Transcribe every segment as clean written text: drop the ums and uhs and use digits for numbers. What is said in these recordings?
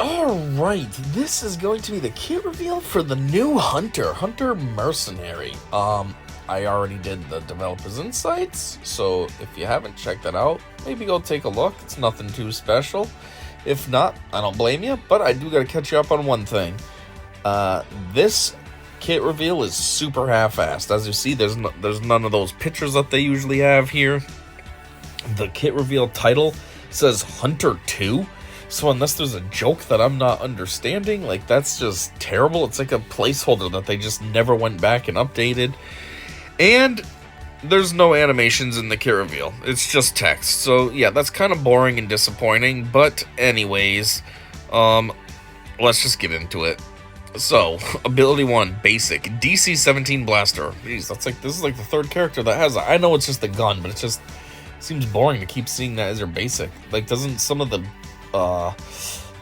Alright, this is going to be the kit reveal for the new Hunter Mercenary. I already did the developer's insights, so if you haven't checked that out, maybe go take a look. It's nothing too special. If not, I don't blame you, but I do gotta catch you up on one thing. This kit reveal is super half-assed. As you see, there's none of those pictures that they usually have here. The kit reveal title says Hunter 2. So unless there's a joke that I'm not understanding, like, that's just terrible. It's like a placeholder that they just never went back and updated. And there's no animations in the kit reveal. It's just text. So yeah, that's kind of boring and disappointing. But anyways, let's just get into it. So, ability 1, basic, DC 17 blaster. Jeez, this is like the third character that has it. I know it's just a gun, but it just seems boring to keep seeing that as your basic. Like, doesn't some of the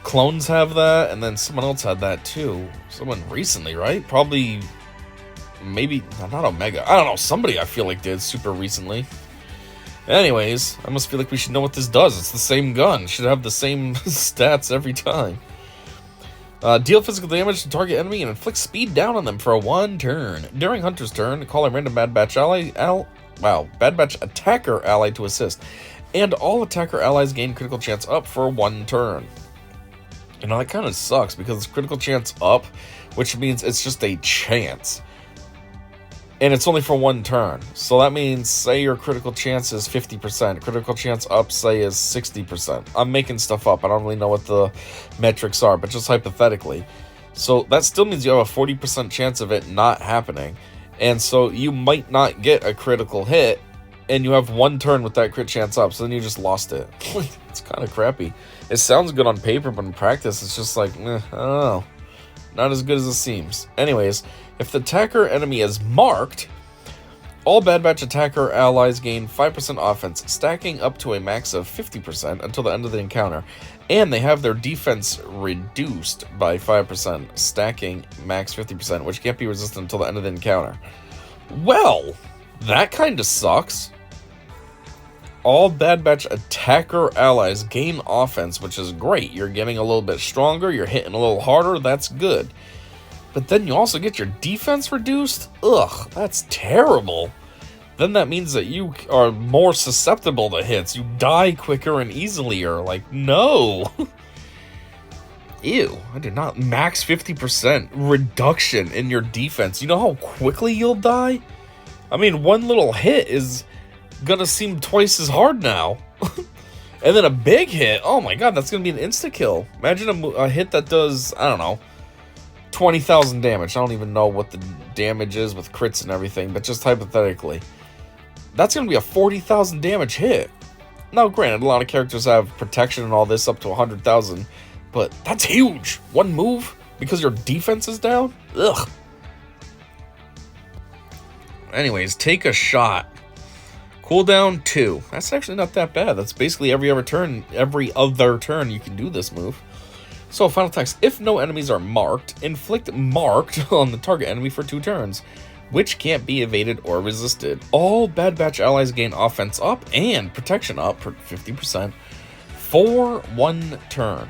clones have that? And then someone else had that too. Someone recently, right? Probably, maybe, not Omega. I don't know, somebody I feel like did super recently. Anyways, I must feel like we should know what this does. It's the same gun. It should have the same stats every time. Deal physical damage to target enemy and inflict speed down on them for 1 turn. During Hunter's turn, call a random Bad Batch Bad Batch attacker ally to assist. And all attacker allies gain critical chance up for 1 turn. You know, that kind of sucks because it's critical chance up, which means it's just a chance. And it's only for 1 turn. So that means, say your critical chance is 50%. Critical chance up, say, is 60%. I'm making stuff up. I don't really know what the metrics are, but just hypothetically. So that still means you have a 40% chance of it not happening. And so you might not get a critical hit, and you have 1 turn with that crit chance up, so then you just lost it. It's kind of crappy. It sounds good on paper, but in practice, it's just like, I don't know. Not as good as it seems. Anyways, if the attacker enemy is marked, all Bad Batch attacker allies gain 5% offense, stacking up to a max of 50% until the end of the encounter. And they have their defense reduced by 5%, stacking max 50%, which can't be resisted until the end of the encounter. Well, that kind of sucks. All Bad Batch attacker allies gain offense, which is great. You're getting a little bit stronger, you're hitting a little harder, that's good. But then you also get your defense reduced? Ugh, that's terrible. Then that means that you are more susceptible to hits. You die quicker and easier. Like, no. Ew, I did not. Max 50% reduction in your defense. You know how quickly you'll die? I mean, 1 little hit is gonna seem twice as hard now. And then a big hit, oh my god, that's gonna be an insta-kill. Imagine a hit that does, I don't know, 20,000 damage. I don't even know what the damage is with crits and everything, but just hypothetically. That's gonna be a 40,000 damage hit. Now, granted, a lot of characters have protection and all this up to 100,000, but that's huge. 1 move because your defense is down? Ugh. Anyways, take a shot. Cooldown 2. That's actually not that bad. That's basically every other turn you can do this move. So, final text. If no enemies are marked, inflict marked on the target enemy for 2 turns, which can't be evaded or resisted. All Bad Batch allies gain offense up and protection up for 50% for 1 turn.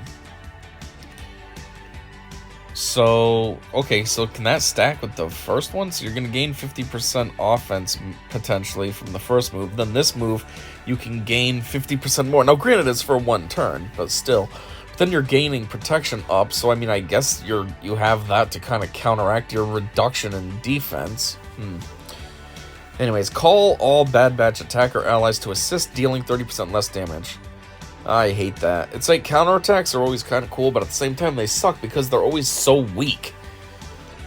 So, okay, so can that stack with the first one? So you're going to gain 50% offense, potentially, from the first move. Then this move, you can gain 50% more. Now, granted, it's for 1 turn, but still. But then you're gaining protection up, so, I mean, I guess you have that to kind of counteract your reduction in defense. Anyways, call all Bad Batch attacker allies to assist, dealing 30% less damage. I hate that. It's like counterattacks are always kind of cool, but at the same time they suck because they're always so weak.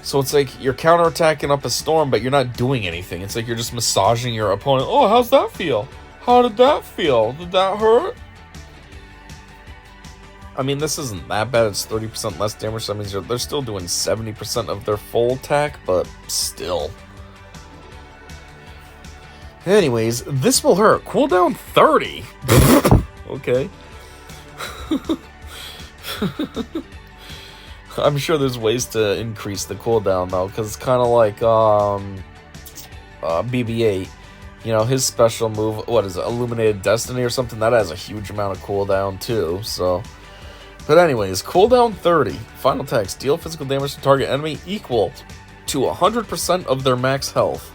So it's like you're counterattacking up a storm, but you're not doing anything. It's like you're just massaging your opponent. Oh, how's that feel? How did that feel? Did that hurt? I mean, this isn't that bad. It's 30% less damage. So that means they're still doing 70% of their full attack, but still. Anyways, this will hurt. Cooldown 30. Okay. I'm sure there's ways to increase the cooldown though, because it's kind of like BB-8. You know, his special move, what is it, Illuminated Destiny or something? That has a huge amount of cooldown too, so But anyways, cooldown 30. Final text. Deal physical damage to target enemy equal to 100% of their max health.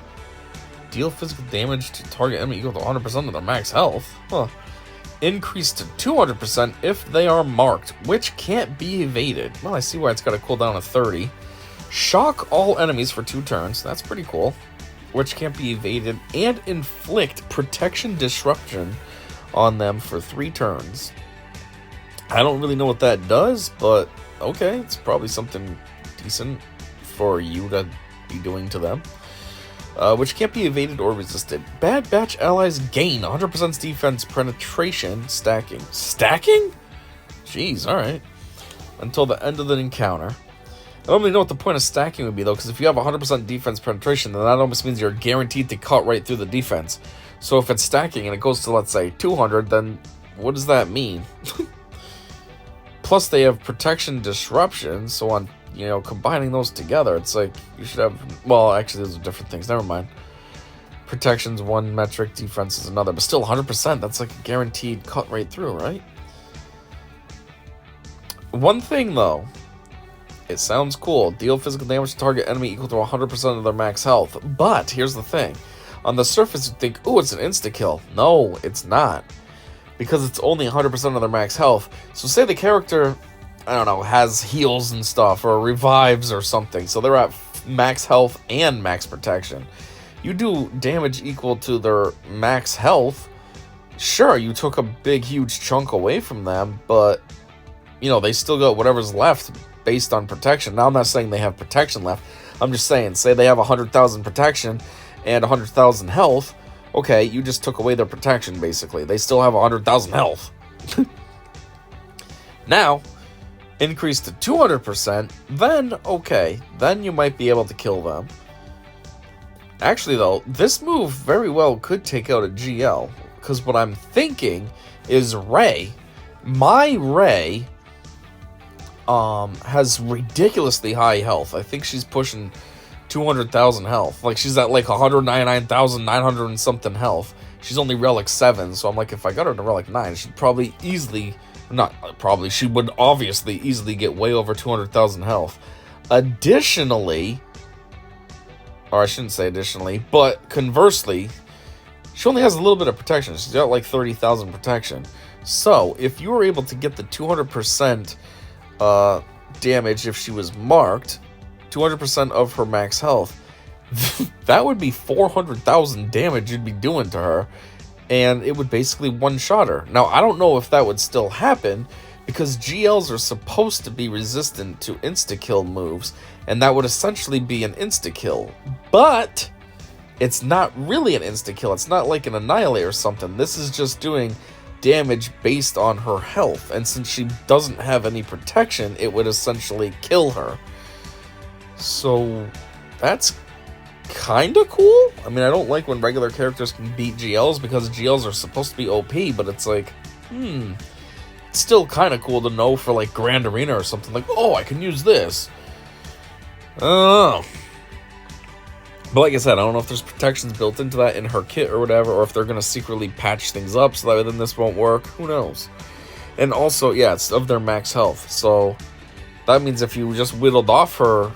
Deal physical damage to target enemy equal to 100% of their max health? Huh. Increase to 200% if they are marked, which can't be evaded. Well, I see why it's got a cooldown of 30. Shock all enemies for 2 turns. That's pretty cool. Which can't be evaded. And inflict protection disruption on them for 3 turns. I don't really know what that does, but okay. It's probably something decent for you to be doing to them. Which can't be evaded or resisted. Bad Batch allies gain 100% defense penetration stacking. Stacking? Jeez, alright. Until the end of the encounter. I don't really know what the point of stacking would be, though, because if you have 100% defense penetration, then that almost means you're guaranteed to cut right through the defense. So if it's stacking and it goes to, let's say, 200, then what does that mean? Plus, they have protection disruption, so on, you know, combining those together, it's like you should have. Well, actually, those are different things. Never mind. Protection's one metric, defense is another, but still 100%. That's like a guaranteed cut right through, right? One thing though, it sounds cool. Deal physical damage to target enemy equal to 100% of their max health. But here's the thing: on the surface, you think, "Ooh, it's an insta-kill." No, it's not, because it's only 100% of their max health. So say the character, I don't know, has heals and stuff, or revives or something, so they're at max health and max protection. You do damage equal to their max health, sure, you took a big, huge chunk away from them, but, you know, they still got whatever's left based on protection. Now, I'm not saying they have protection left. I'm just saying, say they have 100,000 protection and 100,000 health. Okay, you just took away their protection, basically. They still have 100,000 health. Now, increase to 200%, then, okay, then you might be able to kill them. Actually, though, this move very well could take out a GL, because what I'm thinking is Rey. My Rey has ridiculously high health. I think she's pushing 200,000 health. Like, she's at like 199,900 and something health. She's only relic 7, so I'm like, if I got her to relic 9, she'd probably easily, not probably, she would obviously easily get way over 200,000 health. Additionally, or I shouldn't say additionally, but conversely, she only has a little bit of protection. She's got like 30,000 protection. So, if you were able to get the 200% damage if she was marked, 200% of her max health, that would be 400,000 damage you'd be doing to her, and it would basically one-shot her. Now, I don't know if that would still happen, because GLs are supposed to be resistant to insta-kill moves, and that would essentially be an insta-kill. But it's not really an insta-kill. It's not like an Annihilate or something. This is just doing damage based on her health, and since she doesn't have any protection, it would essentially kill her. So that's kind of cool. I mean, I don't like when regular characters can beat GLs, because GLs are supposed to be OP, but it's like, it's still kind of cool to know for like Grand Arena or something, like, oh, I can use this. I don't know. But like I said, I don't know if there's protections built into that in her kit or whatever, or if they're going to secretly patch things up so that then this won't work. Who knows? And also, yeah, it's of their max health. So that means if you just whittled off her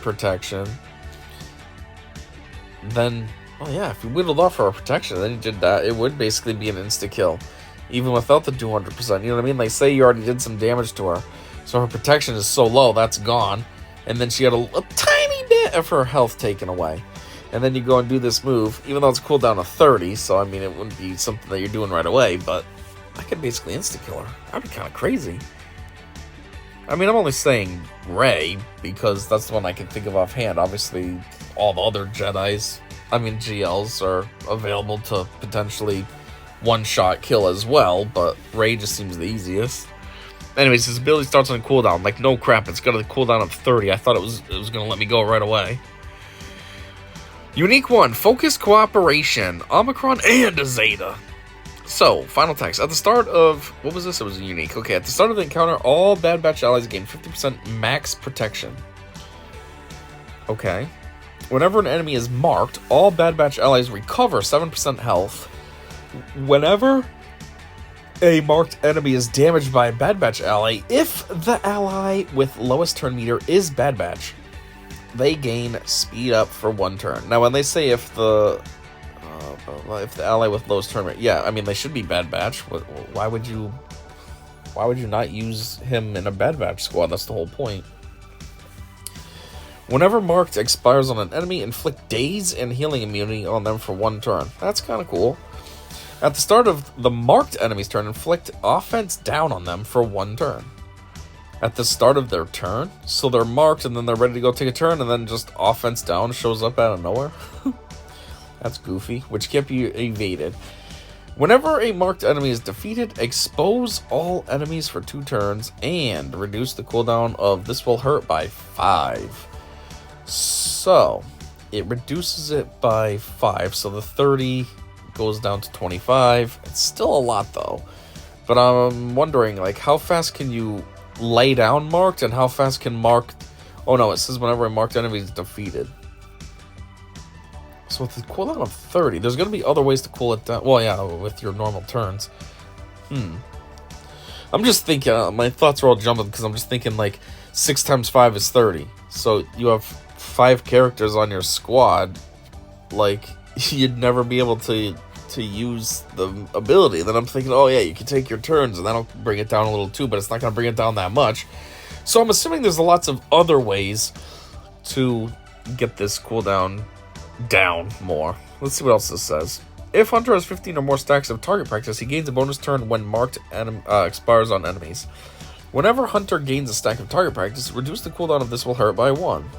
protection, then, oh yeah, if you whittled off her protection, then you did that, it would basically be an insta-kill, even without the 200%. You know what I mean? Like, say you already did some damage to her, so her protection is so low, that's gone, and then she had a tiny bit of her health taken away. And then you go and do this move, even though it's cooldown of 30, so I mean, it wouldn't be something that you're doing right away, but I could basically insta-kill her. That'd be kind of crazy. I mean, I'm only saying Rey, because that's the one I can think of offhand. Obviously, all the other Jedis, I mean, GLs, are available to potentially one-shot kill as well, but Rey just seems the easiest. Anyways, his ability starts on cooldown. Like, no crap, it's got a cooldown of 30. I thought it was going to let me go right away. Unique 1, Focus Cooperation, Omicron, and a Zeta. So, final text. At the start of... What was this? It was unique. Okay, at the start of the encounter, all Bad Batch allies gain 50% max protection. Okay. Whenever an enemy is marked, all Bad Batch allies recover 7% health. Whenever a marked enemy is damaged by a Bad Batch ally, if the ally with lowest turn meter is Bad Batch, they gain speed up for 1 turn. Now, when they say if the ally with lowest turn rate, yeah, I mean they should be Bad Batch. Why would you not use him in a Bad Batch squad? That's the whole point. Whenever marked expires on an enemy, inflict daze and healing immunity on them for 1 turn. That's kind of cool. At the start of the marked enemy's turn, inflict offense down on them for 1 turn. At the start of their turn, so they're marked and then they're ready to go take a turn, and then just offense down shows up out of nowhere. That's goofy, which can't be evaded. Whenever a marked enemy is defeated, expose all enemies for 2 turns and reduce the cooldown of this will hurt by 5. So, it reduces it by 5, so the 30 goes down to 25. It's still a lot though. But I'm wondering, like, how fast can you lay down marked, and how fast can marked... Oh no, it says whenever a marked enemy is defeated. So with the cooldown of 30, there's going to be other ways to cool it down. Well, yeah, with your normal turns. I'm just thinking, my thoughts are all jumping, because I'm just thinking, like, 6 times 5 is 30. So you have 5 characters on your squad, like, you'd never be able to use the ability. Then I'm thinking, oh yeah, you can take your turns, and that'll bring it down a little too, but it's not going to bring it down that much. So I'm assuming there's lots of other ways to get this cooldown down more. Let's see what else this says. If Hunter has 15 or more stacks of target practice, he gains a bonus turn when marked expires on enemies. Whenever Hunter gains a stack of target practice, reduce the cooldown of this will hurt by 1.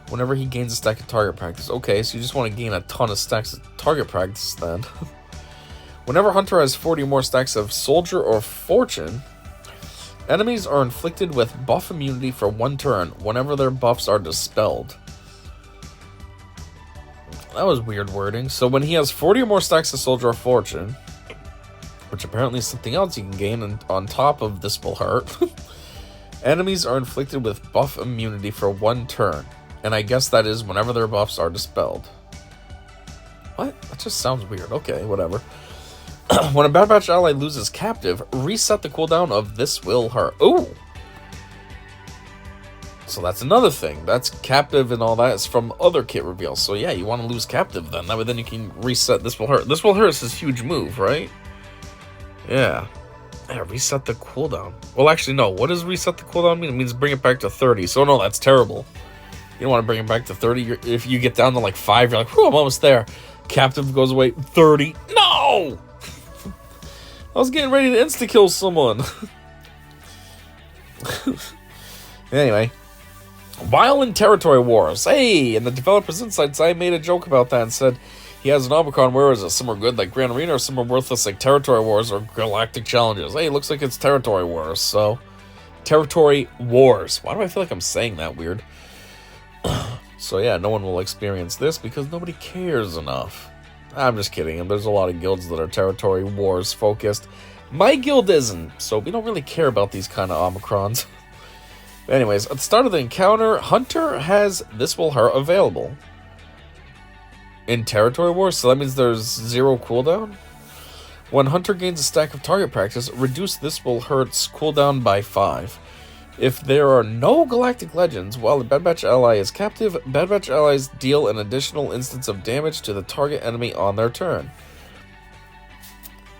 Whenever he gains a stack of target practice. Okay, so you just want to gain a ton of stacks of target practice then. Whenever Hunter has 40 or more stacks of Soldier or Fortune, enemies are inflicted with buff immunity for 1 turn whenever their buffs are dispelled. That was weird wording. So when he has 40 or more stacks of Soldier or Fortune, which apparently is something else you can gain on top of this will hurt, enemies are inflicted with buff immunity for 1 turn. And I guess that is whenever their buffs are dispelled. What? That just sounds weird. Okay, whatever. When a Bad Batch ally loses captive, reset the cooldown of this will hurt. Ooh! So that's another thing. That's captive and all that is from other kit reveals. So yeah, you want to lose captive then. That way then you can reset this will hurt. This will hurt is his huge move, right? Yeah. Yeah, reset the cooldown. Well, actually, no. What does reset the cooldown mean? It means bring it back to 30. So no, that's terrible. You don't want to bring it back to 30. If you get down to like 5, you're like, whew, I'm almost there. Captive goes away. 30. No! I was getting ready to insta-kill someone. Anyway. While in territory wars. Hey, in the developer's insights, I made a joke about that and said he has an Omicron. Where is it? Some are good like Grand Arena, or some are worthless like territory wars or galactic challenges. Hey, it looks like it's territory wars. So, territory wars. Why do I feel like I'm saying that weird? So yeah, no one will experience this because nobody cares enough. I'm just kidding. And there's a lot of guilds that are territory wars focused. My guild isn't, so we don't really care about these kind of Omicrons. Anyways, at the start of the encounter, Hunter has this will hurt available. In territory wars, so that means there's 0 cooldown. When Hunter gains a stack of target practice, reduce this will hurt's cooldown by 5. If there are no Galactic Legends, while the Bad Batch ally is captive, Bad Batch allies deal an additional instance of damage to the target enemy on their turn.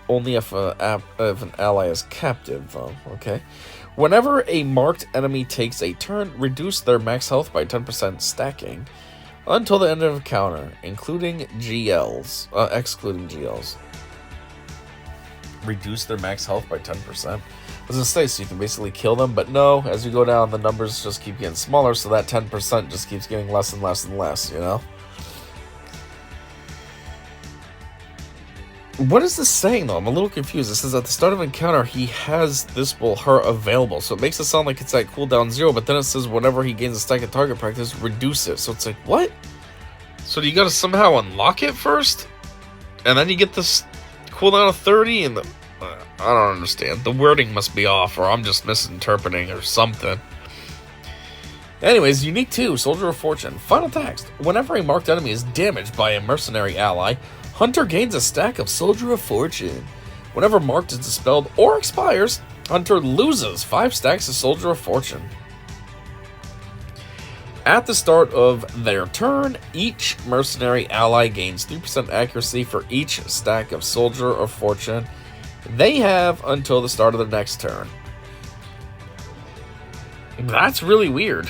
Only if an ally is captive, though. Okay. Whenever a marked enemy takes a turn, reduce their max health by 10% stacking until the end of the encounter, excluding GLs. Reduce their max health by 10%. I was going to say, so you can basically kill them, but no, as you go down, the numbers just keep getting smaller, so that 10% just keeps getting less and less and less, you know? What is this saying, though? I'm a little confused. It says at the start of encounter, he has this will hurt available, so it makes it sound like it's at cooldown 0, but then it says whenever he gains a stack of target practice, reduce it. So it's like, what? So do you gotta somehow unlock it first? And then you get this cooldown of 30, and I don't understand. The wording must be off, or I'm just misinterpreting or something. Anyways, unique 2, Soldier of Fortune. Final text. Whenever a marked enemy is damaged by a mercenary ally, Hunter gains a stack of Soldier of Fortune. Whenever marked is dispelled or expires, Hunter loses 5 stacks of Soldier of Fortune. At the start of their turn, each Mercenary ally gains 3% accuracy for each stack of Soldier of Fortune they have until the start of the next turn. That's really weird.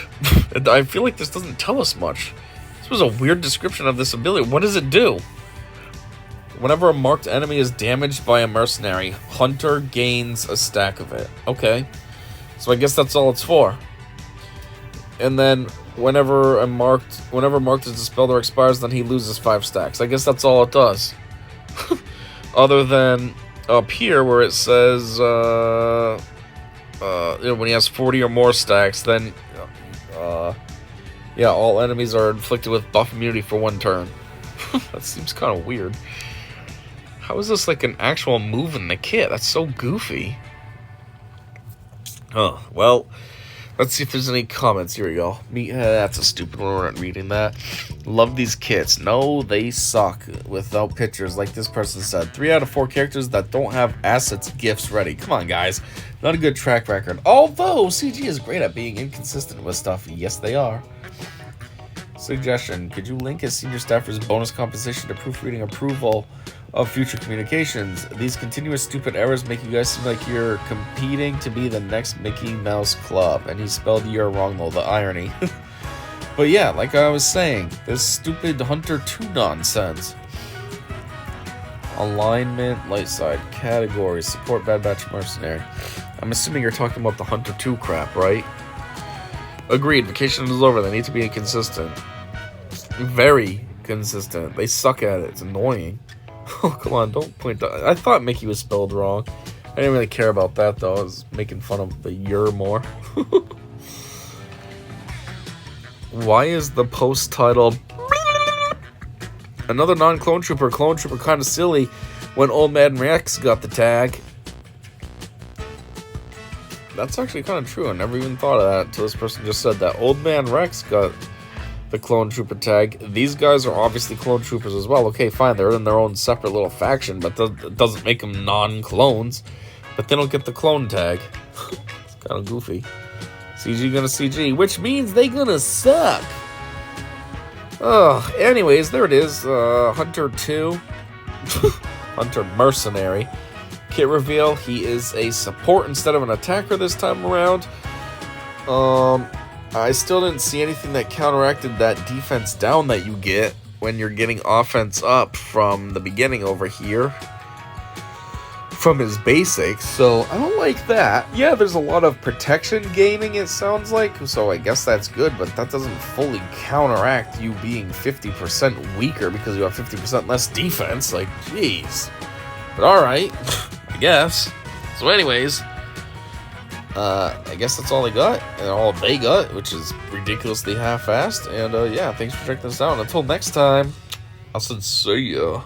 I feel like this doesn't tell us much. This was a weird description of this ability. What does it do? Whenever a marked enemy is damaged by a Mercenary, Hunter gains a stack of it. Okay. So I guess that's all it's for. And then whenever marked is dispelled or expires, then he loses 5 stacks. I guess that's all it does. Other than up here where it says when he has 40 or more stacks, then yeah, all enemies are inflicted with buff immunity for 1 turn. That seems kind of weird. How is this like an actual move in the kit? That's so goofy. Oh, well, let's see if there's any comments. Here we go. That's a stupid one. We're not reading that. Love these kits. No, they suck without pictures. Like this person said, 3 out of 4 characters that don't have assets gifts ready. Come on, guys. Not a good track record. Although CG is great at being inconsistent with stuff. Yes, they are. Suggestion. Could you link his senior staffer's bonus compensation to proofreading approval of future communications? These continuous stupid errors make you guys seem like you're competing to be the next Mickey Mouse Club. And he spelled "you're" wrong though, the irony. But yeah, like I was saying, this stupid Hunter 2 nonsense. Alignment, light side, categories, support, Bad Batch, Mercenary. I'm assuming you're talking about the Hunter 2 crap, right? Agreed, vacation is over, they need to be inconsistent. Very consistent. They suck at it, it's annoying. Oh, come on, don't point that. I thought Mickey was spelled wrong. I didn't really care about that, though. I was making fun of the "you're" more. Why is the post titled "Another non-clone trooper"? Clone trooper kind of silly when Old Man Rex got the tag. That's actually kind of true. I never even thought of that until this person just said that. Old Man Rex got the clone trooper tag. These guys are obviously clone troopers as well. Okay, fine, they're in their own separate little faction, but that doesn't make them non-clones. But they don't get the clone tag. It's kind of goofy. CG gonna CG, which means they gonna suck. Anyways, there it is. Hunter 2. Hunter Mercenary. Kit reveal, he is a support instead of an attacker this time around. I still didn't see anything that counteracted that defense down that you get when you're getting offense up from the beginning over here. From his basics, so I don't like that. Yeah, there's a lot of protection gaining, it sounds like, so I guess that's good, but that doesn't fully counteract you being 50% weaker because you have 50% less defense. Like, jeez. But alright, I guess. So anyways, I guess that's all I got, and all they got, which is ridiculously half-assed, and yeah, thanks for checking this out. Until next time, I'll say see ya.